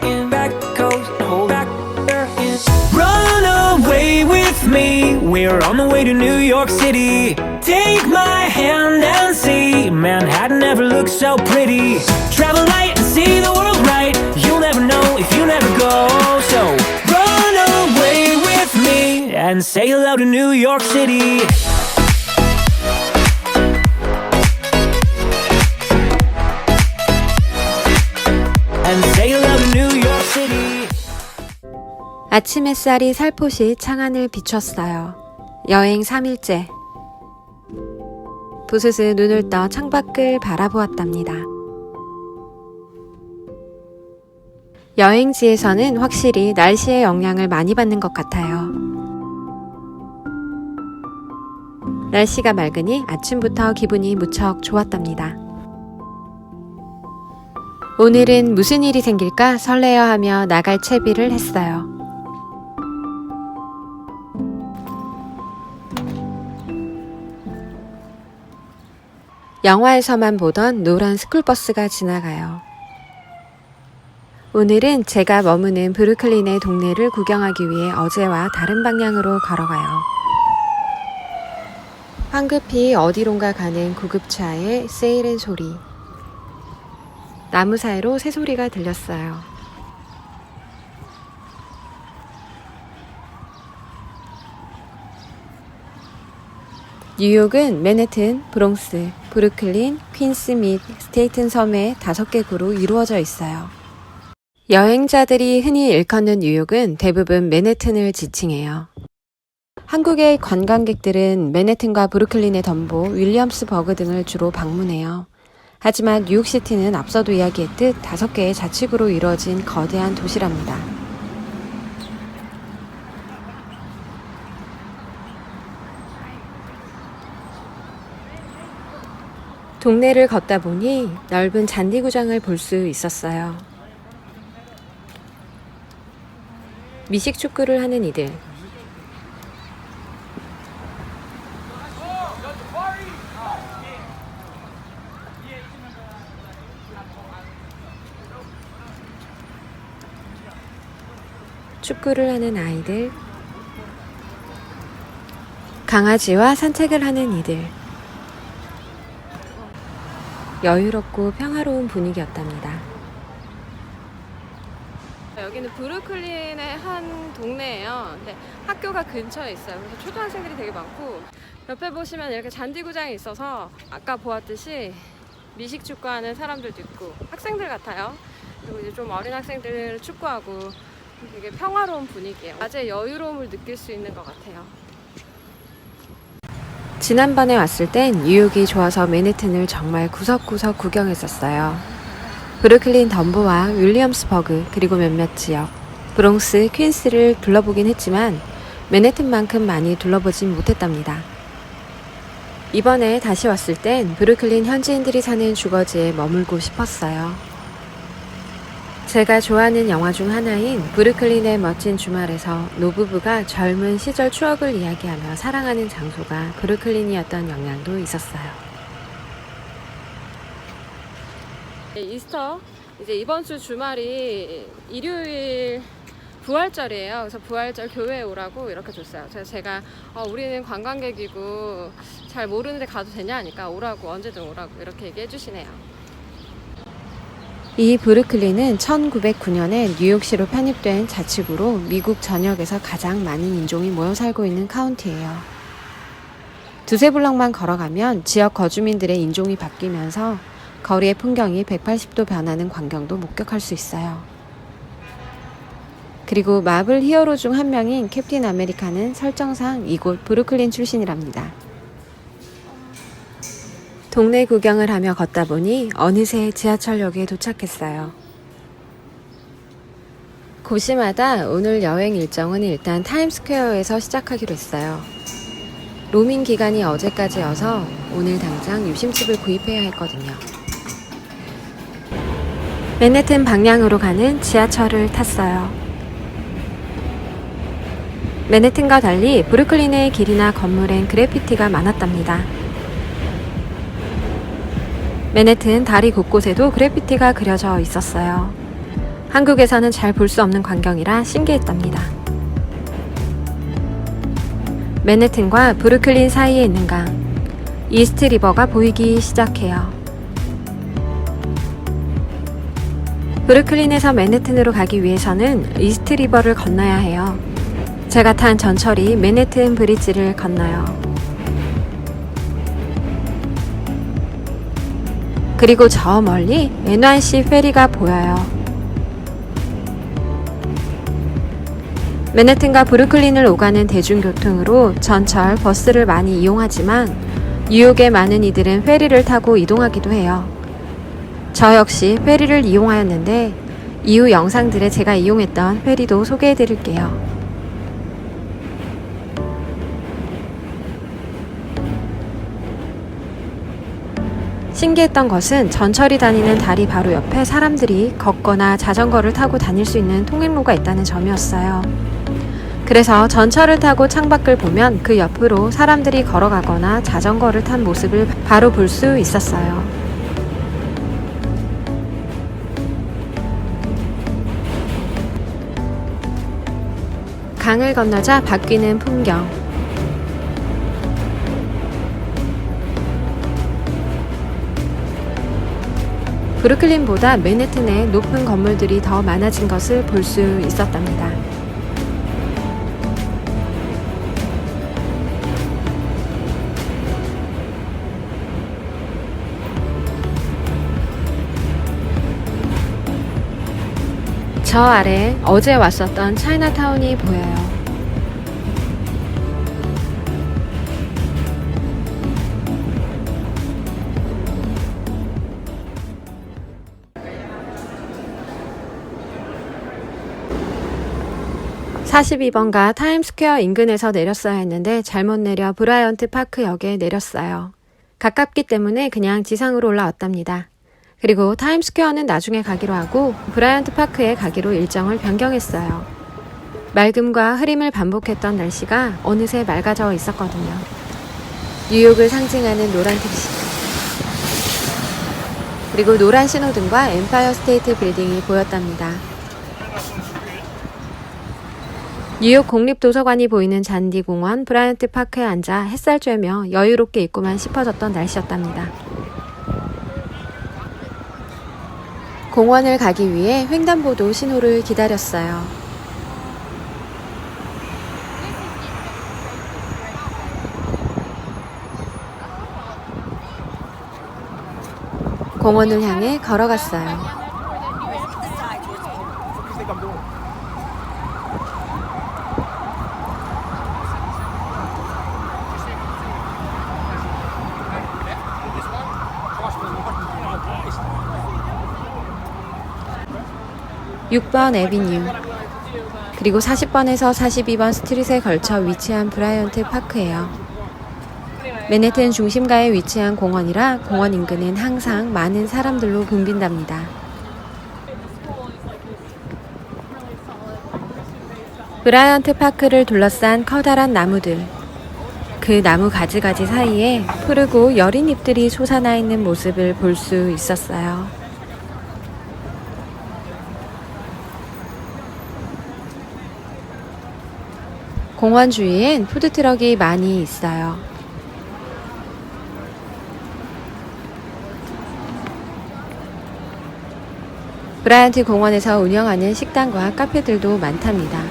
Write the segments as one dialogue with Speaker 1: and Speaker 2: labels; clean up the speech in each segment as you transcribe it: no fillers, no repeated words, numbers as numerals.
Speaker 1: in back coast, hold back. Run away with me, we're on the way to New York City. Take my hand and see, Manhattan never looks so pretty. Travel light and see the world right, you'll never know if you never go. So run away with me and say hello to New York City. And say hello to New York City.
Speaker 2: 아침 햇살이 살포시 창안을 비췄어요. 여행 3일째. 부스스 눈을 떠 창밖을 바라보았답니다. 여행지에서는 확실히 날씨의 영향을 많이 받는 것 같아요. 날씨가 맑으니 아침부터 기분이 무척 좋았답니다. 오늘은 무슨 일이 생길까 설레어하며 나갈 채비를 했어요. 영화에서만 보던 노란 스쿨버스가 지나가요. 오늘은 제가 머무는 브루클린의 동네를 구경하기 위해 어제와 다른 방향으로 걸어가요. 황급히 어디론가 가는 구급차의 세이렌 소리. 나무 사이로 새소리가 들렸어요. 뉴욕은 맨해튼, 브롱스, 브루클린, 퀸스 및 스테이튼 섬의 5개 구로 이루어져 있어요. 여행자들이 흔히 일컫는 뉴욕은 대부분 맨해튼을 지칭해요. 한국의 관광객들은 맨해튼과 브루클린의 덤보, 윌리엄스버그 등을 주로 방문해요. 하지만 뉴욕시티는 앞서도 이야기했듯 5개의 자치구로 이루어진 거대한 도시랍니다. 동네를 걷다 보니 넓은 잔디구장을 볼 수 있었어요. 미식축구를 하는 이들, 축구를 하는 아이들, 강아지와 산책을 하는 이들. 여유롭고 평화로운 분위기였답니다. 여기는 브루클린의 한 동네예요. 근데 학교가 근처에 있어요. 그래서 초등학생들이 되게 많고 옆에 보시면 이렇게 잔디구장이 있어서 아까 보았듯이 미식축구하는 사람들도 있고 학생들 같아요. 그리고 이제 좀 어린 학생들 축구하고 되게 평화로운 분위기예요. 낮에 여유로움을 느낄 수 있는 것 같아요. 지난번에 왔을 땐 뉴욕이 좋아서 맨해튼을 정말 구석구석 구경했었어요. 브루클린 덤보와 윌리엄스버그 그리고 몇몇 지역, 브롱스, 퀸스를 둘러보긴 했지만 맨해튼만큼 많이 둘러보진 못했답니다. 이번에 다시 왔을 땐 브루클린 현지인들이 사는 주거지에 머물고 싶었어요. 제가 좋아하는 영화 중 하나인 브루클린의 멋진 주말에서 노부부가 젊은 시절 추억을 이야기하며 사랑하는 장소가 브루클린이었던 영향도 있었어요. 이스터, 이제 이번 주 주말이 일요일 부활절이에요. 그래서 부활절 교회에 오라고 이렇게 줬어요. 그래서 제가 우리는 관광객이고 잘 모르는데 가도 되냐 하니까 오라고, 언제든 오라고 이렇게 얘기해 주시네요. 이 브루클린은 1909년에 뉴욕시로 편입된 자치구로 미국 전역에서 가장 많은 인종이 모여 살고 있는 카운티예요. 두세 블럭만 걸어가면 지역 거주민들의 인종이 바뀌면서 거리의 풍경이 180도 변하는 광경도 목격할 수 있어요. 그리고 마블 히어로 중 한 명인 캡틴 아메리카는 설정상 이곳 브루클린 출신이랍니다. 동네 구경을 하며 걷다 보니 어느새 지하철역에 도착했어요. 고시마다 오늘 여행 일정은 일단 타임스퀘어에서 시작하기로 했어요. 로밍 기간이 어제까지여서 오늘 당장 유심칩을 구입해야 했거든요. 맨해튼 방향으로 가는 지하철을 탔어요. 맨해튼과 달리 브루클린의 길이나 건물엔 그래피티가 많았답니다. 맨해튼 다리 곳곳에도 그래피티가 그려져 있었어요. 한국에서는 잘 볼 수 없는 광경이라 신기했답니다. 맨해튼과 브루클린 사이에 있는 강, 이스트 리버가 보이기 시작해요. 브루클린에서 맨해튼으로 가기 위해서는 이스트 리버를 건너야 해요. 제가 탄 전철이 맨해튼 브리지를 건너요. 그리고 저 멀리 NYC 페리가 보여요. 맨해튼과 브루클린을 오가는 대중교통으로 전철, 버스를 많이 이용하지만 뉴욕의 많은 이들은 페리를 타고 이동하기도 해요. 저 역시 페리를 이용하였는데 이후 영상들에 제가 이용했던 페리도 소개해 드릴게요. 신기했던 것은 전철이 다니는 다리 바로 옆에 사람들이 걷거나 자전거를 타고 다닐 수 있는 통행로가 있다는 점이었어요. 그래서 전철을 타고 창밖을 보면 그 옆으로 사람들이 걸어가거나 자전거를 탄 모습을 바로 볼 수 있었어요. 강을 건너자 바뀌는 풍경. 브루클린보다 맨해튼에 높은 건물들이 더 많아진 것을 볼 수 있었답니다. 저 아래 어제 왔었던 차이나타운이 보여요. (42번가) 타임스퀘어 인근에서 내렸어야 했는데 잘못 내려 브라이언트 파크역에 내렸어요. 가깝기 때문에 그냥 지상으로 올라왔답니다. 그리고 타임스퀘어는 나중에 가기로 하고 브라이언트 파크에 가기로 일정을 변경했어요. 맑음과 흐림을 반복했던 날씨가 어느새 맑아져 있었거든요. 뉴욕을 상징하는 노란 택시, 그리고 노란 신호등과 엠파이어 스테이트 빌딩이 보였답니다. 뉴욕 국립도서관이 보이는 잔디 공원 브라이언트 파크에 앉아 햇살 쬐며 여유롭게 있고만 싶어졌던 날씨였답니다. 공원을 가기 위해 횡단보도 신호를 기다렸어요. 공원을 향해 걸어갔어요. (6번) 애비뉴, 그리고 40번에서 42번 스트릿에 걸쳐 위치한 브라이언트 파크예요. 맨해튼 중심가에 위치한 공원이라 공원 인근은 항상 많은 사람들로 붐빈답니다. 브라이언트 파크를 둘러싼 커다란 나무들, 그 나무 가지가지 사이에 푸르고 여린 잎들이 솟아나 있는 모습을 볼 수 있었어요. 공원 주위엔 푸드트럭이 많이 있어요. 브라이언트 공원에서 운영하는 식당과 카페들도 많답니다.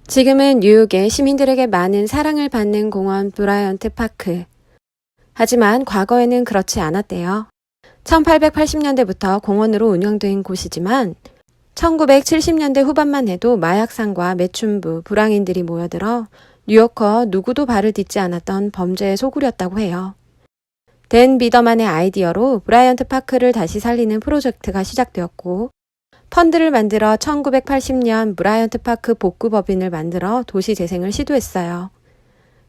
Speaker 2: 지금은 뉴욕의 시민들에게 많은 사랑을 받는 공원 브라이언트 파크. 하지만 과거에는 그렇지 않았대요. 1880년대부터 공원으로 운영된 곳이지만 1970년대 후반만 해도 마약상과 매춘부, 불황인들이 모여들어 뉴요커 누구도 발을 딛지 않았던 범죄의 소굴이었다고 해요. 댄 비더만의 아이디어로 브라이언트 파크를 다시 살리는 프로젝트가 시작되었고 펀드를 만들어 1980년 브라이언트 파크 복구법인을 만들어 도시 재생을 시도했어요.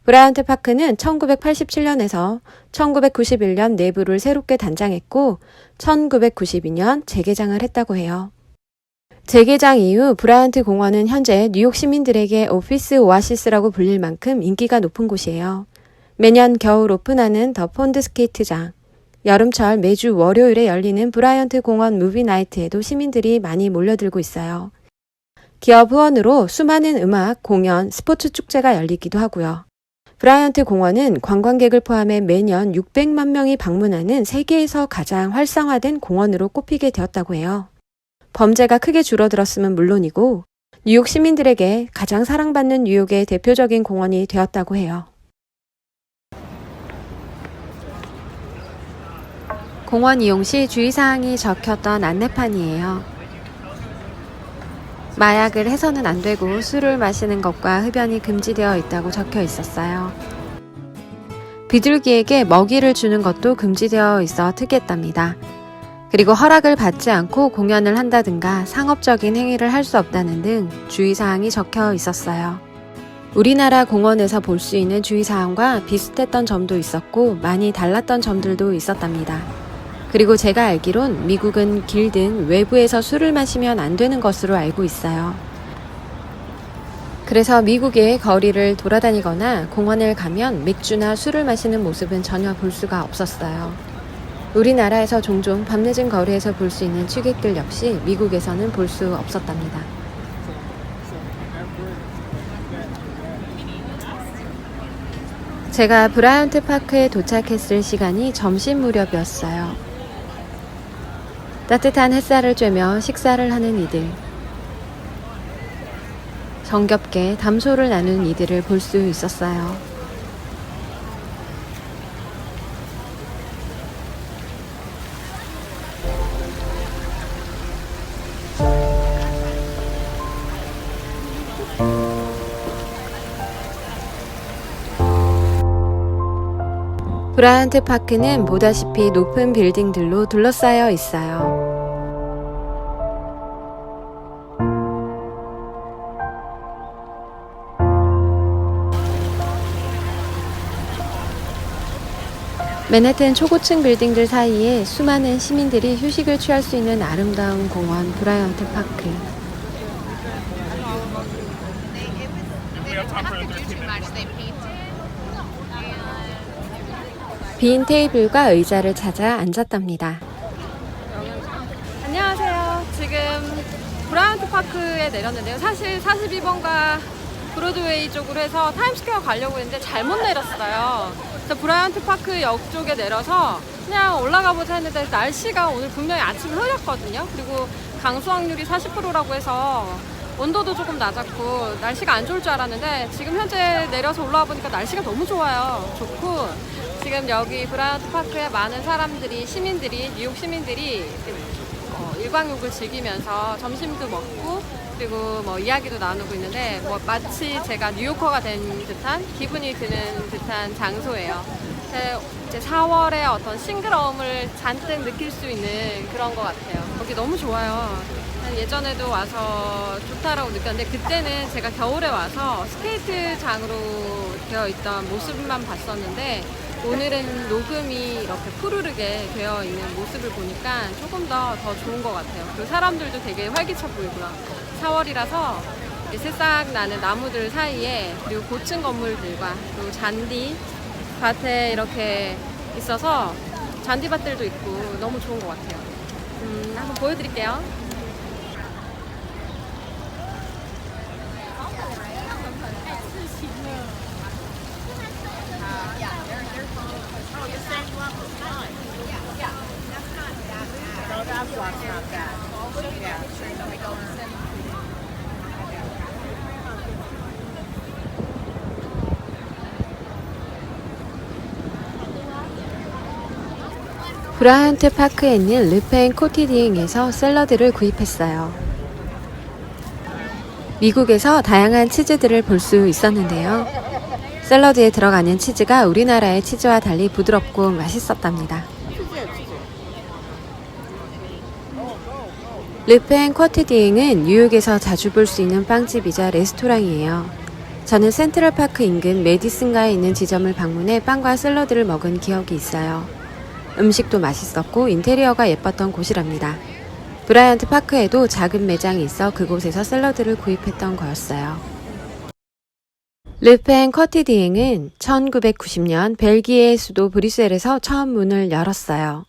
Speaker 2: 브라이언트 파크는 1987년에서 1991년 내부를 새롭게 단장했고 1992년 재개장을 했다고 해요. 재개장 이후 브라이언트 공원은 현재 뉴욕 시민들에게 오피스 오아시스라고 불릴 만큼 인기가 높은 곳이에요. 매년 겨울 오픈하는 더 폰드 스케이트장, 여름철 매주 월요일에 열리는 브라이언트 공원 무비 나이트에도 시민들이 많이 몰려들고 있어요. 기업 후원으로 수많은 음악, 공연, 스포츠 축제가 열리기도 하고요. 브라이언트 공원은 관광객을 포함해 매년 600만 명이 방문하는 세계에서 가장 활성화된 공원으로 꼽히게 되었다고 해요. 범죄가 크게 줄어들었으면 물론이고 뉴욕 시민들에게 가장 사랑받는 뉴욕의 대표적인 공원이 되었다고 해요. 공원 이용 시 주의사항이 적혔던 안내판이에요. 마약을 해서는 안 되고 술을 마시는 것과 흡연이 금지되어 있다고 적혀 있었어요. 비둘기에게 먹이를 주는 것도 금지되어 있어 특이했답니다. 그리고 허락을 받지 않고 공연을 한다든가 상업적인 행위를 할 수 없다는 등 주의사항이 적혀 있었어요. 우리나라 공원에서 볼 수 있는 주의사항과 비슷했던 점도 있었고 많이 달랐던 점들도 있었답니다. 그리고 제가 알기론 미국은 길든 외부에서 술을 마시면 안 되는 것으로 알고 있어요. 그래서 미국의 거리를 돌아다니거나 공원을 가면 맥주나 술을 마시는 모습은 전혀 볼 수가 없었어요. 우리나라에서 종종 밤늦은 거리에서 볼 수 있는 취객들 역시 미국에서는 볼 수 없었답니다. 제가 브라이언트 파크에 도착했을 시간이 점심 무렵이었어요. 따뜻한 햇살을 쬐며 식사를 하는 이들, 정겹게 담소를 나눈 이들을 볼 수 있었어요. 브라이언트 파크는 보다시피 높은 빌딩들로 둘러싸여 있어요. 맨해튼 초고층 빌딩들 사이에 수많은 시민들이 휴식을 취할 수 있는 아름다운 공원 브라이언트 파크. 빈 테이블과 의자를 찾아 앉았답니다.
Speaker 3: 안녕하세요. 지금 브라이언트 파크에 내렸는데요. 사실 42번가 브로드웨이 쪽으로 해서 타임스퀘어 가려고 했는데 잘못 내렸어요. 그래서 브라이언트 파크 역 쪽에 내려서 그냥 올라가 보자 했는데 날씨가 오늘 분명히 아침에 흐렸거든요. 그리고 강수 확률이 40%라고 해서 온도도 조금 낮았고 날씨가 안 좋을 줄 알았는데 지금 현재 내려서 올라와 보니까 날씨가 너무 좋아요. 좋고 지금 여기 브라이언트 파크에 많은 사람들이, 시민들이, 뉴욕 시민들이 일광욕을 즐기면서 점심도 먹고 그리고 뭐 이야기도 나누고 있는데 뭐 마치 제가 뉴요커가 된 듯한 기분이 드는 듯한 장소예요. 이제 4월의 어떤 싱그러움을 잔뜩 느낄 수 있는 그런 것 같아요. 거기 너무 좋아요. 예전에도 와서 좋다라고 느꼈는데 그때는 제가 겨울에 와서 스케이트장으로 되어 있던 모습만 봤었는데 오늘은 녹음이 이렇게 푸르르게 되어 있는 모습을 보니까 조금 더 좋은 것 같아요. 그리고 사람들도 되게 활기차 보이고요. 4월이라서 새싹 나는 나무들 사이에 그리고 고층 건물들과 그리고 잔디 밭에 이렇게 있어서 잔디밭들도 있고 너무 좋은 것 같아요. 한번 보여드릴게요.
Speaker 2: 브라이언트 파크에 있는 르펜 코티디잉에서 샐러드를 구입했어요. 미국에서 다양한 치즈들을 볼 수 있었는데요. 샐러드에 들어가는 치즈가 우리나라의 치즈와 달리 부드럽고 맛있었답니다. 르펜 코티디잉은 뉴욕에서 자주 볼 수 있는 빵집이자 레스토랑이에요. 저는 센트럴파크 인근 메디슨가에 있는 지점을 방문해 빵과 샐러드를 먹은 기억이 있어요. 음식도 맛있었고 인테리어가 예뻤던 곳이랍니다. 브라이언트 파크에도 작은 매장이 있어 그곳에서 샐러드를 구입했던 거였어요. 르펜 커티디eng은 1990년 벨기에의 수도 브뤼셀에서 처음 문을 열었어요.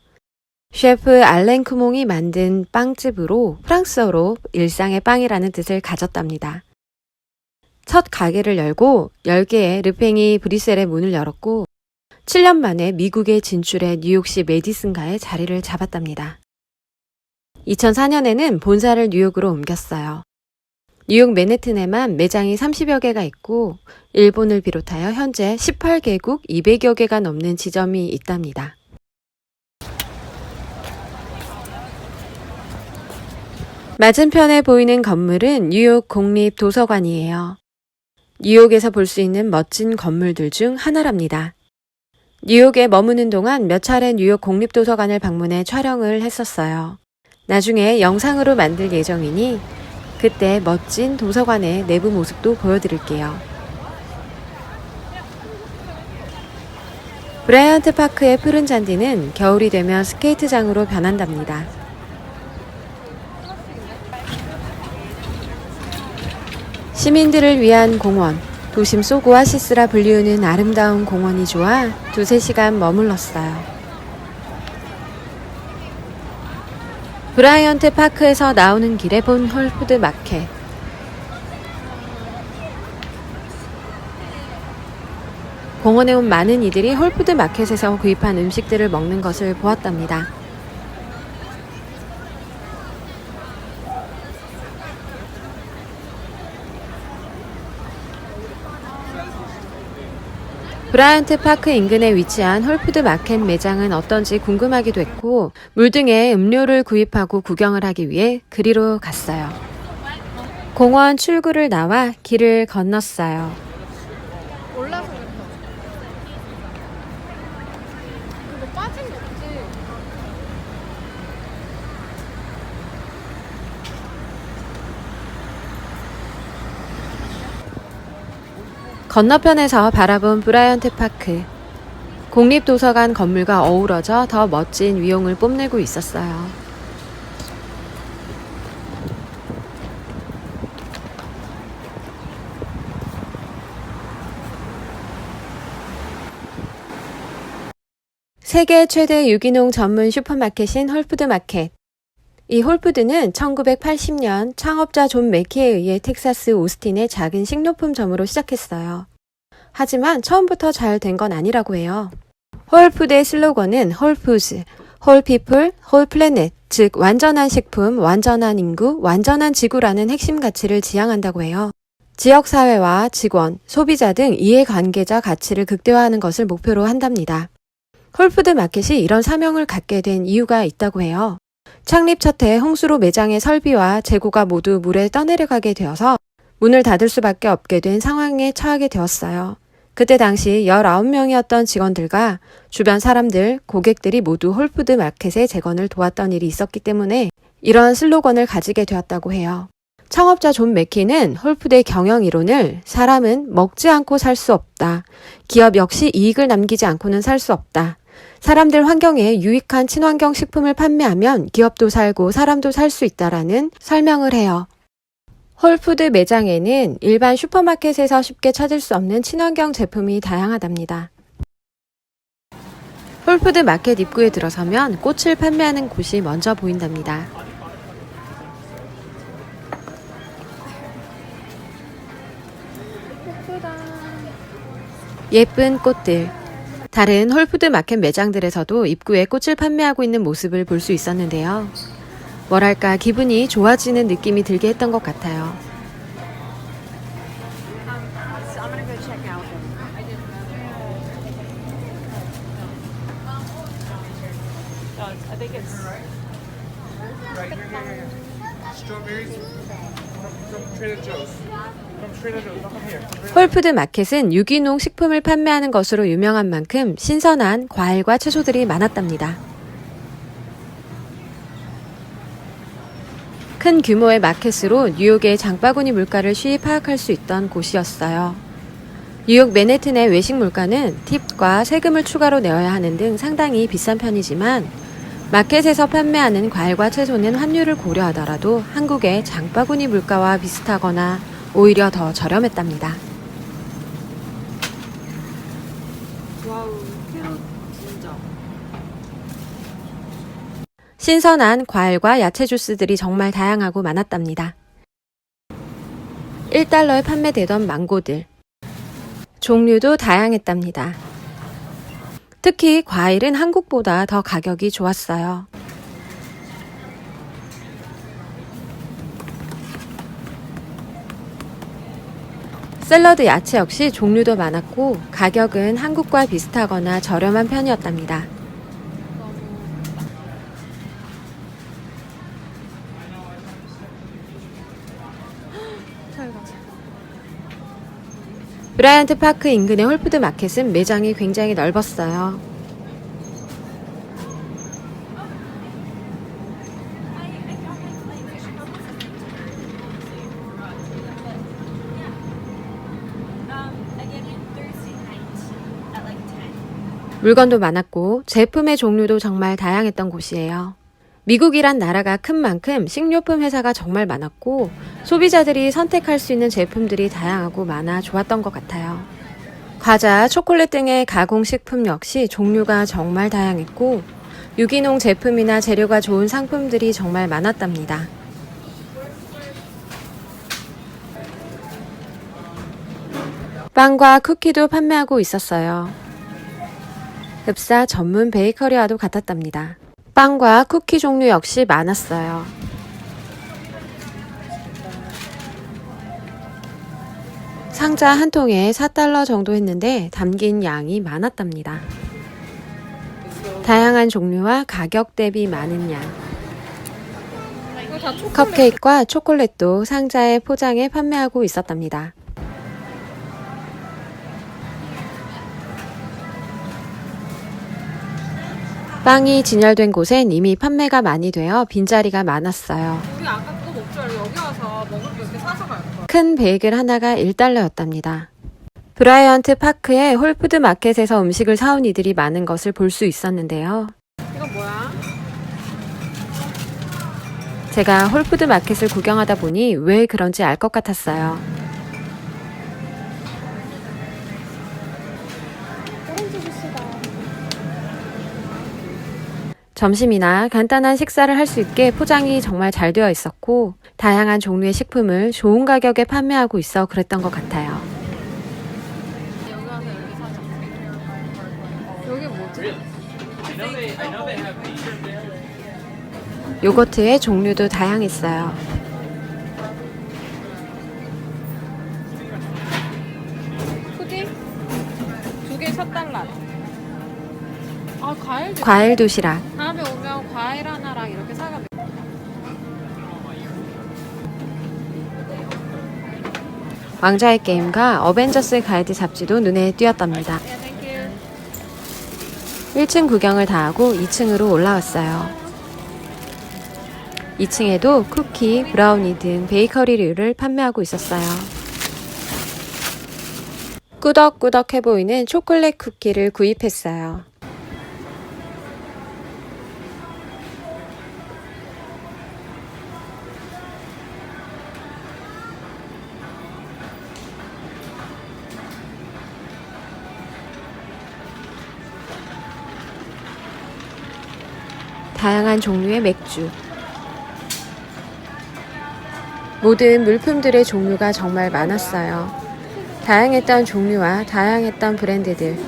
Speaker 2: 셰프 알렌 쿠몽이 만든 빵집으로 프랑스어로 일상의 빵이라는 뜻을 가졌답니다. 첫 가게를 열고 10개의 르팽이 브뤼셀의 문을 열었고 7년 만에 미국에 진출해 뉴욕시 메디슨가에 자리를 잡았답니다. 2004년에는 본사를 뉴욕으로 옮겼어요. 뉴욕 맨해튼에만 매장이 30여 개가 있고 일본을 비롯하여 현재 18개국 200여 개가 넘는 지점이 있답니다. 맞은편에 보이는 건물은 뉴욕 공립도서관이에요. 뉴욕에서 볼 수 있는 멋진 건물들 중 하나랍니다. 뉴욕에 머무는 동안 몇 차례 뉴욕 공립도서관을 방문해 촬영을 했었어요. 나중에 영상으로 만들 예정이니 그때 멋진 도서관의 내부 모습도 보여드릴게요. 브라이언트 파크의 푸른 잔디는 겨울이 되면 스케이트장으로 변한답니다. 시민들을 위한 공원, 도심 속 오아시스라 불리우는 아름다운 공원이 좋아 2-3시간 머물렀어요. 브라이언트 파크에서 나오는 길에 본 홀푸드 마켓. 공원에 온 많은 이들이 홀푸드 마켓에서 구입한 음식들을 먹는 것을 보았답니다. 브라이언트 파크 인근에 위치한 홀푸드 마켓 매장은 어떤지 궁금하기도 했고 물 등의 음료를 구입하고 구경을 하기 위해 그리로 갔어요. 공원 출구를 나와 길을 건넜어요.
Speaker 3: 올라서 그랬어. 그거 빠진 거 없지?
Speaker 2: 건너편에서 바라본 브라이언트 파크. 공립도서관 건물과 어우러져 더 멋진 위용을 뽐내고 있었어요. 세계 최대 유기농 전문 슈퍼마켓인 홀푸드 마켓. 이 홀푸드는 1980년 창업자 존 매키에 의해 텍사스 오스틴의 작은 식료품점으로 시작했어요. 하지만 처음부터 잘 된 건 아니라고 해요. 홀푸드의 슬로건은 홀푸즈, 홀피플, 홀플래닛, 즉 완전한 식품, 완전한 인구, 완전한 지구라는 핵심 가치를 지향한다고 해요. 지역사회와 직원, 소비자 등 이해관계자 가치를 극대화하는 것을 목표로 한답니다. 홀푸드 마켓이 이런 사명을 갖게 된 이유가 있다고 해요. 창립 첫 해 홍수로 매장의 설비와 재고가 모두 물에 떠내려가게 되어서 문을 닫을 수밖에 없게 된 상황에 처하게 되었어요. 그때 당시 19명이었던 직원들과 주변 사람들, 고객들이 모두 홀푸드 마켓의 재건을 도왔던 일이 있었기 때문에 이런 슬로건을 가지게 되었다고 해요. 창업자 존 매키는 홀푸드의 경영 이론을 사람은 먹지 않고 살 수 없다. 기업 역시 이익을 남기지 않고는 살 수 없다. 사람들 환경에 유익한 친환경 식품을 판매하면 기업도 살고 사람도 살 수 있다라는 설명을 해요. 홀푸드 매장에는 일반 슈퍼마켓에서 쉽게 찾을 수 없는 친환경 제품이 다양하답니다. 홀푸드 마켓 입구에 들어서면 꽃을 판매하는 곳이 먼저 보인답니다. 예쁜 꽃들. 다른 홀푸드 마켓 매장들에서도 입구에 꽃을 판매하고 있는 모습을 볼 수 있었는데요. 뭐랄까 기분이 좋아지는 느낌이 들게 했던 것 같아요. 홀푸드 마켓은 유기농 식품을 판매하는 것으로 유명한 만큼 신선한 과일과 채소들이 많았답니다. 큰 규모의 마켓으로 뉴욕의 장바구니 물가를 쉬이 파악할 수 있던 곳이었어요. 뉴욕 맨해튼의 외식 물가는 팁과 세금을 추가로 내어야 하는 등 상당히 비싼 편이지만 마켓에서 판매하는 과일과 채소는 환율을 고려하더라도 한국의 장바구니 물가와 비슷하거나 오히려 더 저렴했답니다.
Speaker 3: 와우, 캐럿 진짜.
Speaker 2: 신선한 과일과 야채 주스들이 정말 다양하고 많았답니다. 1달러에 판매되던 망고들. 종류도 다양했답니다. 특히 과일은 한국보다 더 가격이 좋았어요. 샐러드 야채 역시 종류도 많았고 가격은 한국과 비슷하거나 저렴한 편이었답니다. 브라이언트 파크 인근의 홀푸드 마켓은 매장이 굉장히 넓었어요. 물건도 많았고 제품의 종류도 정말 다양했던 곳이에요. 미국이란 나라가 큰 만큼 식료품 회사가 정말 많았고 소비자들이 선택할 수 있는 제품들이 다양하고 많아 좋았던 것 같아요. 과자, 초콜릿 등의 가공식품 역시 종류가 정말 다양했고 유기농 제품이나 재료가 좋은 상품들이 정말 많았답니다. 빵과 쿠키도 판매하고 있었어요. 흡사 전문 베이커리와도 같았답니다. 빵과 쿠키 종류 역시 많았어요. 상자 한 통에 4달러 정도 했는데 담긴 양이 많았답니다. 다양한 종류와 가격 대비 많은 양.
Speaker 3: 이거 다 초콜릿.
Speaker 2: 컵케이크와 초콜릿도 상자에 포장해 판매하고 있었답니다. 빵이 진열된 곳엔 이미 판매가 많이 되어 빈자리가 많았어요.
Speaker 3: 우리 아까 그거 먹지 말고 여기 와서 먹을 거 이렇게 사서 갈 거야.
Speaker 2: 큰 베이글 하나가 1달러였답니다. 브라이언트 파크의 홀푸드 마켓에서 음식을 사온 이들이 많은 것을 볼 수 있었는데요.
Speaker 3: 이건 뭐야?
Speaker 2: 제가 홀푸드 마켓을 구경하다 보니 왜 그런지 알 것 같았어요.
Speaker 3: 오렌지 주스다.
Speaker 2: 점심이나 간단한 식사를 할 수 있게 포장이 정말 잘 되어 있었고 다양한 종류의 식품을 좋은 가격에 판매하고 있어 그랬던 것 같아요.
Speaker 3: 여기 와서 여기 사자. 여기 뭐지?
Speaker 2: 요거트의 종류도 다양했어요.
Speaker 3: 푸딩? 2개 4달러. 아,
Speaker 2: 과일 도시락,
Speaker 3: 다음에 오면 과일 하나랑 이렇게 사가면.
Speaker 2: 왕좌의 게임과 어벤져스 가이드 잡지도 눈에 띄었답니다. 1층 구경을 다 하고 2층으로 올라왔어요. 2층에도 쿠키, 브라우니 등 베이커리류를 판매하고 있었어요. 꾸덕꾸덕해 보이는 초콜릿 쿠키를 구입했어요. 다양한 종류의 맥주. 모든 물품들의 종류가 정말 많았어요. 다양했던 종류와 다양했던 브랜드들.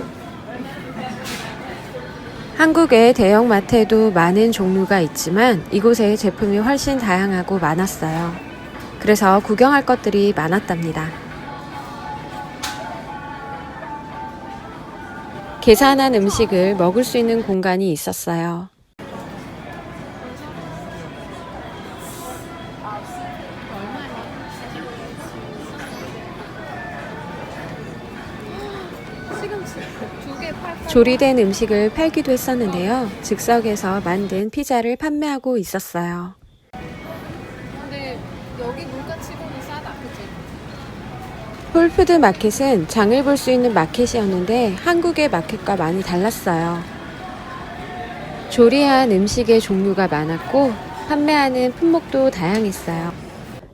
Speaker 2: 한국의 대형마트에도 많은 종류가 있지만 이곳의 제품이 훨씬 다양하고 많았어요. 그래서 구경할 것들이 많았답니다. 계산한 음식을 먹을 수 있는 공간이 있었어요. 조리된 음식을 팔기도 했었는데요. 즉석에서 만든 피자를 판매하고 있었어요.
Speaker 3: 근데 여기 물가 치고는 싸다, 그치?
Speaker 2: 홀푸드 마켓은 장을 볼 수 있는 마켓이었는데 한국의 마켓과 많이 달랐어요. 조리한 음식의 종류가 많았고 판매하는 품목도 다양했어요.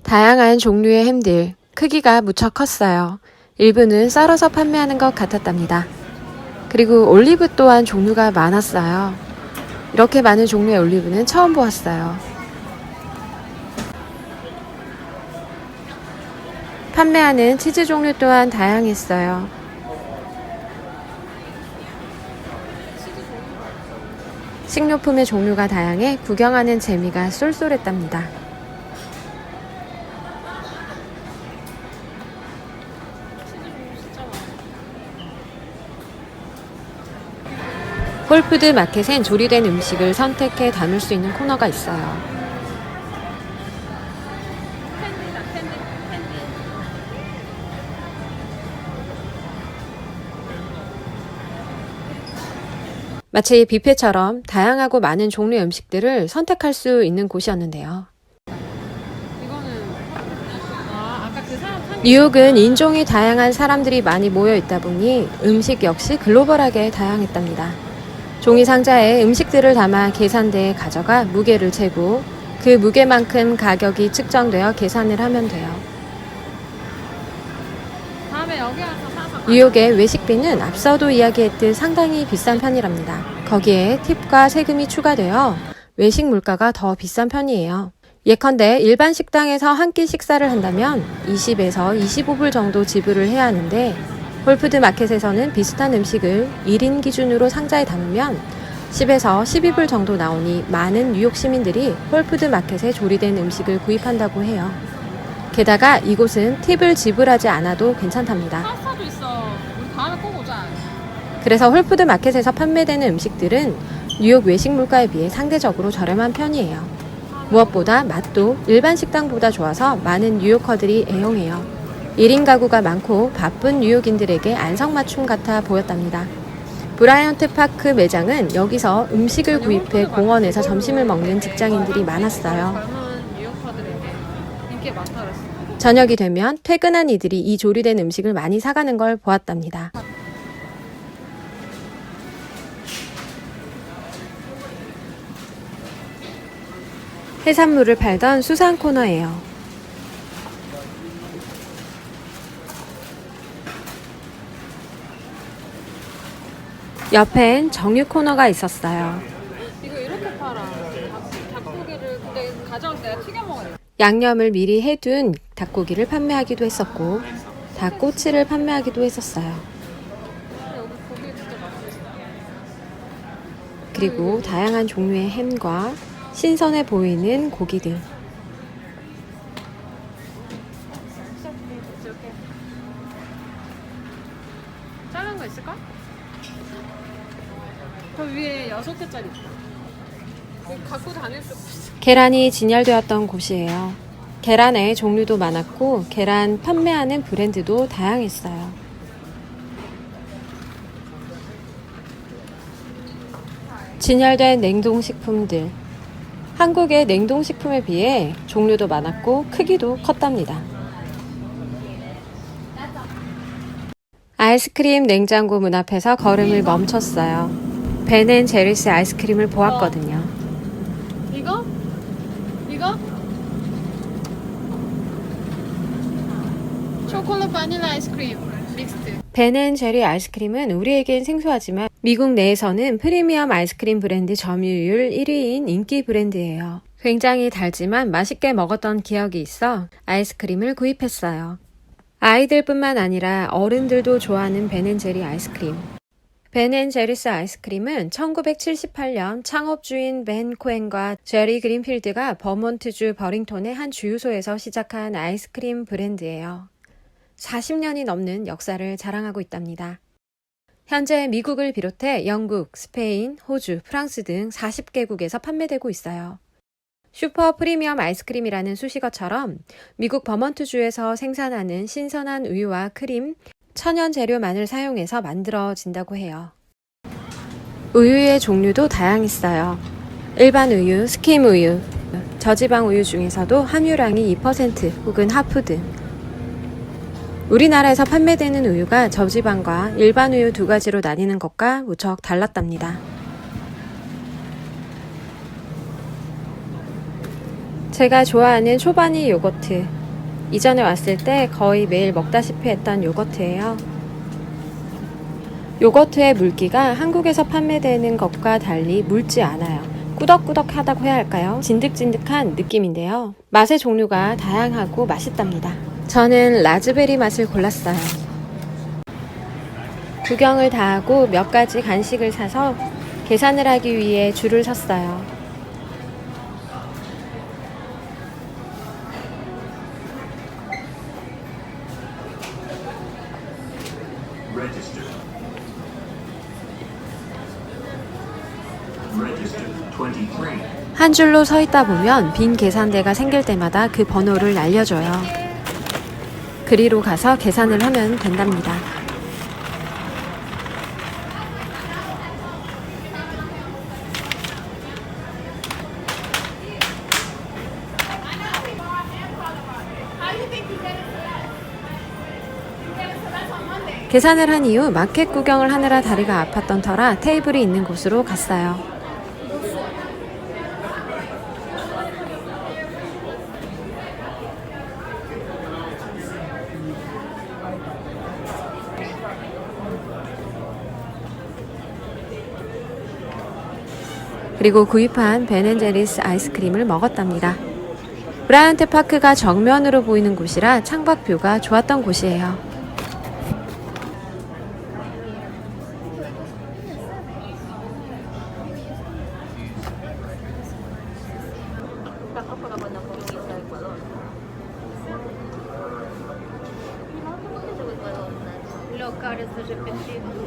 Speaker 2: 다양한 종류의 햄들, 크기가 무척 컸어요. 일부는 썰어서 판매하는 것 같았답니다. 그리고 올리브 또한 종류가 많았어요. 이렇게 많은 종류의 올리브는 처음 보았어요. 판매하는 치즈 종류 또한 다양했어요. 식료품의 종류가 다양해 구경하는 재미가 쏠쏠했답니다. 홀푸드 마켓엔 조리된 음식을 선택해 담을 수 있는 코너가 있어요. 마치 뷔페처럼 다양하고 많은 종류의 음식들을 선택할 수 있는 곳이었는데요. 뉴욕은 인종이 다양한 사람들이 많이 모여 있다 보니 음식 역시 글로벌하게 다양했답니다. 종이 상자에 음식들을 담아 계산대에 가져가 무게를 재고 그 무게만큼 가격이 측정되어 계산을 하면 돼요.
Speaker 3: 다음에 여기 와서 사서
Speaker 2: 뉴욕의 외식비는 앞서도 이야기했듯 상당히 비싼 편이랍니다. 거기에 팁과 세금이 추가되어 외식 물가가 더 비싼 편이에요. 예컨대 일반 식당에서 한 끼 식사를 한다면 20에서 25불 정도 지불을 해야 하는데 홀푸드 마켓에서는 비슷한 음식을 1인 기준으로 상자에 담으면 10에서 12불 정도 나오니 많은 뉴욕 시민들이 홀푸드 마켓에 조리된 음식을 구입한다고 해요. 게다가 이곳은 팁을 지불하지 않아도 괜찮답니다.
Speaker 3: 파스타도 있어. 우리 다음에 꼭 오자.
Speaker 2: 그래서 홀푸드 마켓에서 판매되는 음식들은 뉴욕 외식 물가에 비해 상대적으로 저렴한 편이에요. 무엇보다 맛도 일반 식당보다 좋아서 많은 뉴요커들이 애용해요. 1인 가구가 많고 바쁜 뉴욕인들에게 안성맞춤 같아 보였답니다. 브라이언트 파크 매장은 여기서 음식을 구입해 공원에서 점심을 먹는 직장인들이 많았어요.
Speaker 3: 젊은 뉴요커들에게 인기 많다 그랬어.
Speaker 2: 저녁이 되면 퇴근한 이들이 이 조리된 음식을 많이 사가는 걸 보았답니다. 해산물을 팔던 수산 코너예요. 옆엔 정육 코너가 있었어요.
Speaker 3: 이거 이렇게 팔아. 닭고기를 근데 가져와서 내가 튀겨 먹어야 돼.
Speaker 2: 양념을 미리 해둔 닭고기를 판매하기도 했었고 닭꼬치를 판매하기도 했었어요.
Speaker 3: 여기 고기 진짜 맛있어.
Speaker 2: 그리고 다양한 종류의 햄과 신선해 보이는 고기들.
Speaker 3: 이렇게. 작은 거 있을까? 저 위에 6개짜리 있다. 이거 갖고 다닐 수가 있어.
Speaker 2: 계란이 진열되었던 곳이에요. 계란의 종류도 많았고 계란 판매하는 브랜드도 다양했어요. 진열된 냉동식품들. 한국의 냉동식품에 비해 종류도 많았고 크기도 컸답니다. 아이스크림 냉장고 문 앞에서 걸음을 멈췄어요. 벤앤제리스 아이스크림을 보았거든요.
Speaker 3: 이거? 이거? 초콜릿 바닐라 아이스크림 믹스드.
Speaker 2: 벤앤제리 아이스크림은 우리에겐 생소하지만 미국 내에서는 프리미엄 아이스크림 브랜드 점유율 1위인 인기 브랜드예요. 굉장히 달지만 맛있게 먹었던 기억이 있어 아이스크림을 구입했어요. 아이들뿐만 아니라 어른들도 좋아하는 벤앤제리 아이스크림. 벤앤제리스 아이스크림은 1978년 창업주인 벤 코엔과 제리 그린필드가 버몬트주 버링턴의 한 주유소에서 시작한 아이스크림 브랜드예요. 40년이 넘는 역사를 자랑하고 있답니다. 현재 미국을 비롯해 영국, 스페인, 호주, 프랑스 등 40개국에서 판매되고 있어요. 슈퍼 프리미엄 아이스크림이라는 수식어처럼 미국 버몬트주에서 생산하는 신선한 우유와 크림, 천연 재료만을 사용해서 만들어진다고 해요. 우유의 종류도 다양했어요. 일반 우유, 스kim 우유, 저지방 우유 중에서도 함유량이 2% 혹은 하프 등 우리나라에서 판매되는 우유가 저지방과 일반 우유 두 가지로 나뉘는 것과 무척 달랐답니다. 제가 좋아하는 초바니 요거트. 이전에 왔을 때 거의 매일 먹다시피 했던 요거트예요. 요거트의 물기가 한국에서 판매되는 것과 달리 묽지 않아요. 꾸덕꾸덕하다고 해야 할까요? 진득진득한 느낌인데요. 맛의 종류가 다양하고 맛있답니다. 저는 라즈베리 맛을 골랐어요. 구경을 다 하고 몇 가지 간식을 사서 계산을 하기 위해 줄을 섰어요.
Speaker 4: Register. Register 23.
Speaker 2: 한 줄로 서 있다 보면 빈 계산대가 생길 때마다 그 번호를 알려줘요. 그리로 가서 계산을 하면 된답니다. 계산을 한 이후 마켓 구경을 하느라 다리가 아팠던 터라 테이블이 있는 곳으로 갔어요. 그리고 구입한 베넨제리스 아이스크림을 먹었답니다. 브라이언트 파크가 정면으로 보이는 곳이라 창밖 뷰가 좋았던 곳이에요.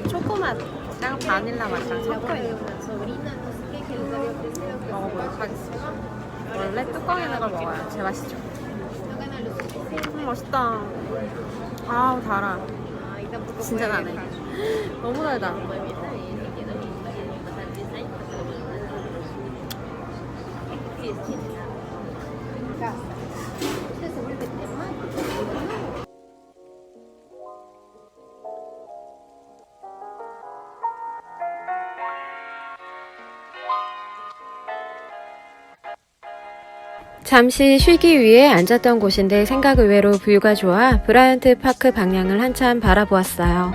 Speaker 2: 초코맛이랑 바닐라 맛이랑 섞여있는 먹어보도록 하겠습니다. 원래 뚜껑 있는 걸 먹어야 제일 맛있죠. 맛있다. 아우 달아. 진짜 나네. 너무 달다. 잠시 쉬기 위해 앉았던 곳인데 생각 의외로 뷰가 좋아 브라이언트 파크 방향을 한참 바라보았어요.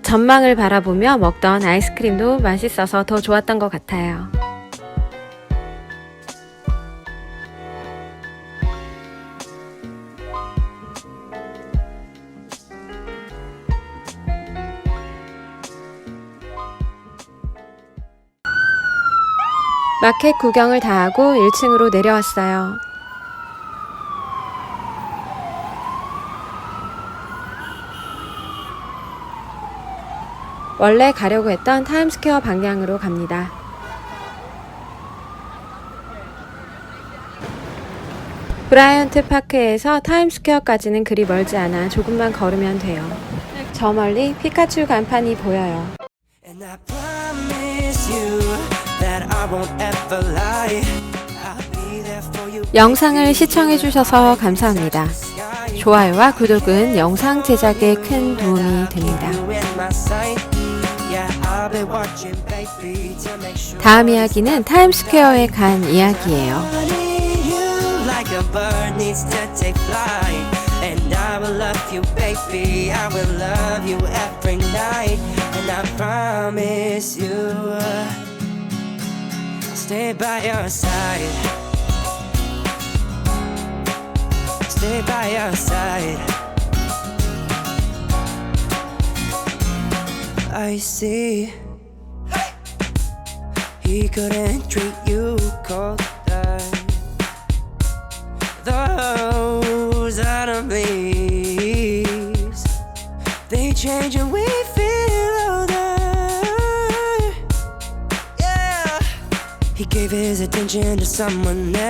Speaker 2: 전망을 바라보며 먹던 아이스크림도 맛있어서 더 좋았던 것 같아요. 마켓 구경을 다 하고 1층으로 내려왔어요. 원래 가려고 했던 타임스퀘어 방향으로 갑니다. 브라이언트 파크에서 타임스퀘어까지는 그리 멀지 않아 조금만 걸으면 돼요. 저 멀리 피카츄 간판이 보여요.
Speaker 1: And I promise you that I won't ever lie. I'll be there for you.
Speaker 2: 영상을 시청해주셔서 감사합니다. 좋아요와 구독은 영상 제작에 큰 도움이 됩니다. 다음 이야기는 타임스퀘어에 간 이야기예요.
Speaker 1: And I will love you, baby. I will love you every night. And I promise you, I'll stay by your side. Stay by your side. I see he couldn't treat you colder. Those enemies, they change and we feel older. Yeah, he gave his attention to someone else.